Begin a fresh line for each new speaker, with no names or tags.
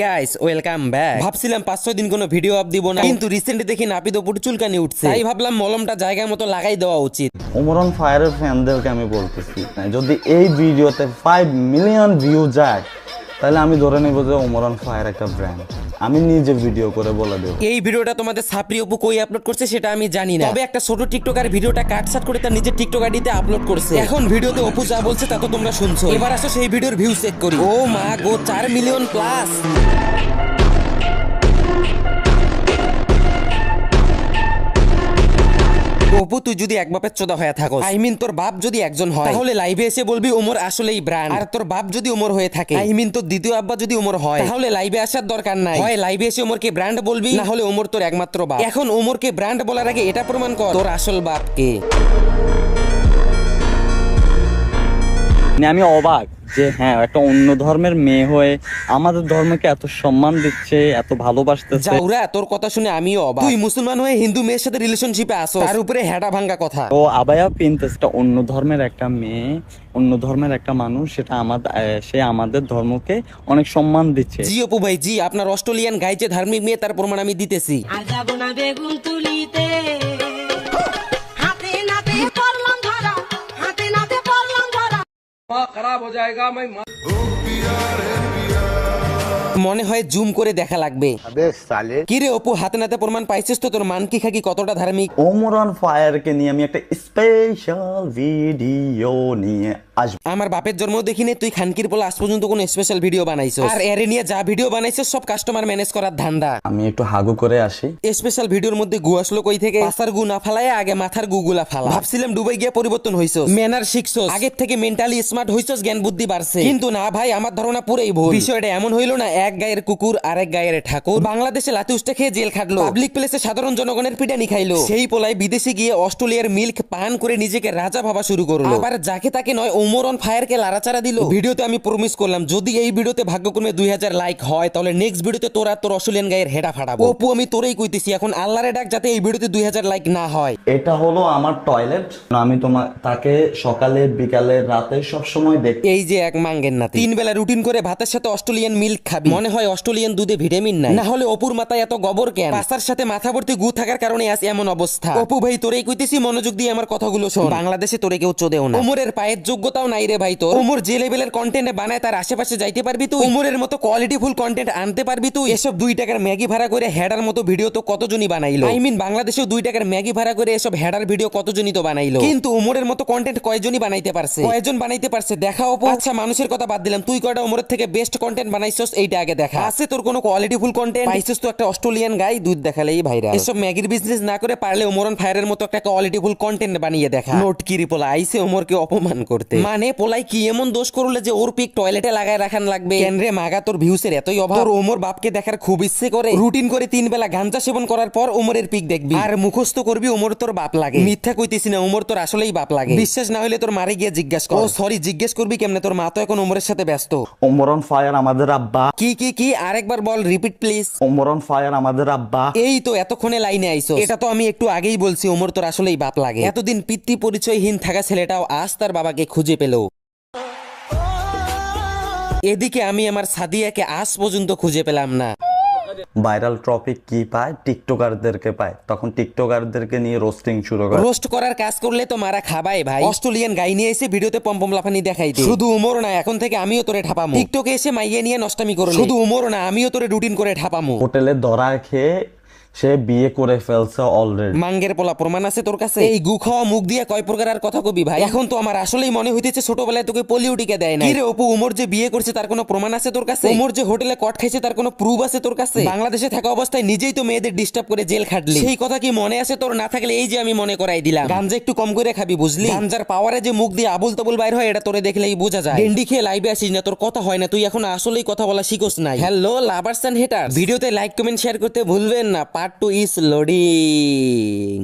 Guys welcome back. ভাবছিলাম 5-6 দিন কোনো ভিডিও আপ দিব না, কিন্তু রিসেন্টলি দেখি নাপিত উপর চুলকানি উঠছে, তাই ভাবলাম মলমটা জায়গা মতো লাগাই দেওয়া উচিত।
ওমরন ফায়ারের ফ্যানদেরকে আমি বলতেছি, যদি এই ভিডিওতে 5 মিলিয়ন ভিউ যায় তাহলে আমি ধরে নেব যে ওমরন ফায়ার একটা ব্র্যান্ড। আমি নিজে ভিডিও করে বলে দেব।
এই ভিডিওটা তোমাদের সাপরি অপু কই আপলোড করছে সেটা আমি জানি না, তবে একটা ছোট টিকটকার ভিডিওটা কাটছাট করে তার নিজের টিকটক আইডিতে আপলোড করছে। এখন ভিডিওতে অপু যা বলছে তা তো তোমরা শুনছো, এবার আসো সেই ভিডিওর ভিউ চেক করি। ও মা গো, 4 মিলিয়ন প্লাস। অপু তুই যদি এক বাপের চোদা হয়ে থাকো, আই মিন তোর বাপ যদি একজন হয়, তাহলে লাইভে এসে বলবি ওমর আসলেই ব্র্যান্ড। আর তোর বাপ যদি ওমর হয়ে থাকে, আই মিন তোর দ্বিতীয় আব্বা যদি ওমর হয়, তাহলে লাইভে আসার দরকার নাই। হয় লাইভে এসে ওমরকে ব্র্যান্ড বলবি, না হলে ওমর তোর একমাত্র বাপ। এখন ওমরকে ব্র্যান্ড বলার আগে এটা প্রমাণ কর তোর আসল বাপ কে।
আমি অবাক যে হ্যাঁ, একটা অন্য ধর্মের মেয়ে হয়ে আমাদের ধর্মকে এত সম্মান দিচ্ছে, এত ভালোবাসতেছে।
জাউরা, তোর কথা শুনে আমিও অবাক। তুই মুসলমান হয়ে হিন্দু মেয়ের সাথে রিলেশনশিপে আসো, তার উপরে হেডা ভাঙ্গা কথা।
ও আবায়া পিনতেছে, অন্য ধর্মের একটা মেয়ে, অন্য ধর্মের একটা মানুষ, সেটা সে আমাদের ধর্মকে অনেক সম্মান দিচ্ছে।
জি অপু ভাই জি, আপনার অস্ট্রেলিয়ান গাই যে ধার্মিক মেয়ে তার প্রমাণ আমি দিতেছি।
আর যাব না বেগুন তুলিতে, হাতে নাতে পড়লাম ধরা, হাতে নাতে পড়লাম ধরা।
মনে হয় জুম করে দেখা লাগবে। কিরে অপু, হাতে নাতে প্রমাণ পাইছিস তো তোর মান কি খাকি কতটা ধার্মিক?
ওমরন ফায়ারকে নিয়ে আমি একটা স্পেশাল ভিডিও নিয়ে আসবো।
আমার বাপের জন্ম দেখিনি তুই খানকির পোলা আজ পর্যন্ত কোনো স্পেশাল ভিডিও বানাইছো, আর এর নিয়ে যা ভিডিও বানাইছো সব কাস্টমার ম্যানেজ করার ধান্দা।
আমি একটু হাগু করে আসি।
স্পেশাল ভিডিওর মধ্যে গু আসলো কই থেকে? পাছার গু না ফালায় আগে মাথার গুগুলা ফালা। ভাবছিলাম দুবাই গিয়ে পরিবর্তন হইছস, ম্যানার শিখছস, আগের থেকে মেন্টালি স্মার্ট হইছস, জ্ঞান বুদ্ধি বাড়ছে। কিন্তু না ভাই, আমার ধারণা পুরাই ভুল। বিষয়টা এমন হইলো না এক গায়ের কুকুর আরেক গায়ের ঠাকুর বাংলাদেশে লাথি উষ্টা খেয়ে জেল খাটলো, পাবলিক প্লেসে সাধারণ জনগণের পিটানি খাইলো, সেই পোলাই বিদেশে গিয়ে অস্ট্রেলিয়ার মিল্ক পান করে নিজেকে রাজা ভাবা শুরু করলো, আবার যাকে তাকে নয় ওমরন ফায়ারকে লাড়াচাড়া দিল। ভিডিওতে আমি প্রমিস করলাম যদি এই ভিডিওতে ভাগ্যক্রমে 2000 লাইক হয় তাহলে নেক্সট ভিডিওতে তোরা তোর অস্ট্রেলিয়ান গায়ের হেডা ফাটাবো। অপু আমি তোরেই কইতেছি, এখন আল্লাহরে ডাক যাতে এই ভিডিওতে 2000 লাইক না হয়।
এটা হলো আমার টয়লেট, আমি তাকে সকালে বিকালে রাতে সব সময় দেখি।
এই যে এক মাঙ্গের নাতি 3 বেলা রুটিন করে ভাতের সাথে অস্ট্রেলিয়ান মিল্ক খাবি, মনে হয় অস্ট্রেলিয়ান দুধে ভিটামিন নাই, না হলে অপুর মাথায় এত গোবর কেন? পাছার সাথে মাথা ভর্তি গু থাকার কারণে আজ এমন অবস্থা। অপু ভাই তোরেই কইতেছি, মনোযোগ দিয়ে আমার কথাগুলো শোন। বাংলাদেশে তোরে কেউ চোদেও না, ওমরের পায়ের যোগ্যতাও নাই রে ভাই তোর। ওমর যে লেভেলের কন্টেন্ট বানায় তার আশেপাশে যাইতে পারবি তুই? ওমরের মতো কোয়ালিটিফুল কন্টেন্ট আনতে পারবি তুই? এসব 2 টাকার ম্যাগি ভাড়া করে হেডার মতো ভিডিও তো কতজনই বানাইলো। আই মিন বাংলাদেশেও 2 টাকার ম্যাগি ভাড়া করে এসব হেডার ভিডিও কতজনই তো বানাইলো, কিন্তু ওমরের মতো কন্টেন্ট কয়জনই বানাইতে পারছে? কয়জন বানাইতে পারছে দেখা অপু? আচ্ছা মানুষের কথা বাদ দিলাম, তুই কয়টা ওমরের থেকে বেস্ট কন্টেন্ট বানাইছস এইটা আগে দেখা। আছে তোর কোনো কোয়ালিটিফুল কন্টেন্ট? পাইছস তো একটা অস্ট্রেলিয়ান গাই দুধ দেখালেই ভাইরাল। এসব ম্যাগির বিজনেস না করে পারলে ওমরন ফায়ারের মতো একটা কোয়ালিটিফুল কন্টেন্ট বানিয়ে দেখা। নোট কি রিপোলা আইছে ওমরকে অপমান করতে, মানে পোলাই কি এমন দোষ করলে যে ওর পিক টয়লেটে লাগায় রাখান লাগবে? কেন রে মাগা, তোর ভিউসের এতই অভাব? তোর ওমর বাপকে দেখার খুব ইচ্ছে করে, রুটিন করে 3 বেলা গাঞ্জা সেবন করার পর ওমরের পিক দেখবি আর মুখস্থ করবি ওমর তোর বাপ লাগে। মিথ্যা কইতেছি না, ওমর তোর আসলেই বাপ লাগে। বিশ্বাস না হলে তোর মারে গিয়ে জিজ্ঞেস কর। ও সরি, জিজ্ঞেস করবি কেমনে? তোর মা তো এখন ওমরের সাথে ব্যস্ত।
ওমরন ফায়ার আমাদের আব্বা।
কি আরেকবার বল, রিপিট প্লিজ।
ওমরন ফায়ার আমাদের আব্বা।
এই তো এতক্ষণে লাইনে আইছো। এটা তো আমি একটু আগেই বলছি ওমর তোর আসলেই বাপ লাগে। এতদিন পিতৃ পরিচয়হীন থাকা ছেলেটাও আজ তার বাবাকে খুঁজে পেল। এদিকে আমি আমার সাদিয়াকে আজ পর্যন্ত খুঁজে পেলাম না।
ভাইরাল টপিক কি পায়? টিকটকারদেরকে পায়, তখন টিকটকারদেরকে নিয়ে রোস্টিং শুরু করে।
রোস্ট করার কাজ করলে তো মারা খাবাই ভাই। অস্ট্রেলিয়ান গাই নিয়ে এসে ভিডিওতে পম্পম লাফানি দেখাই দে। শুধু উমর না, এখন থেকে আমিও তোরে ঠাপামু। টিকটকে এসে মাইয়ে নিয়ে নষ্টামি করলে শুধু উমর না, আমিও তোরে রুটিন করে ঠাপামু।
হোটেলে ধরা খেয়ে সে বিয়ে করে ফেলছে অলরেডি।
মাঙ্গের পোলা প্রমাণ আছে তোর কাছে? এই গু খাওয়া মুখ দিয়ে কয় প্রকার আর কথা কবি ভাই? এখন তো আমার আসলেই মনে হইতেছে ছোটবেলায় তোকে পোলিওটিকে দেয় না। কি রে অপু, উমর যে বিয়ে করছে তার কোনো প্রমাণ আছে তোর কাছে? উমর যে হোটেলে কট খাইছে তার কোনো প্রুফ আছে তোর কাছে? বাংলাদেশে থাকা অবস্থায় নিজেই তো মেয়েদের ডিস্টার্ব করে জেল খাটলি, সেই কথা কি মনে আছে তোর? না থাকলে এই যে আমি মনে করাই দিলাম, গাঞ্জা একটু কম করে খাবি বুঝলি? গাঞ্জার পাওয়ারে যে মুখ দিয়ে আবুল তাবুল বাইর হয় এটা তোরে দেখলেই বোঝা যায়। ডেন্ডি খেয়ে লাইভে আসিস না, তোর কথা হয় না, তুই এখন আসলেই কথা বলা শিখোস নাই। হ্যালো লাভার্স এন্ড হেটার্স, ভিডিওতে লাইক কমেন্ট শেয়ার করতে ভুলবেন না। Part 2 is loading.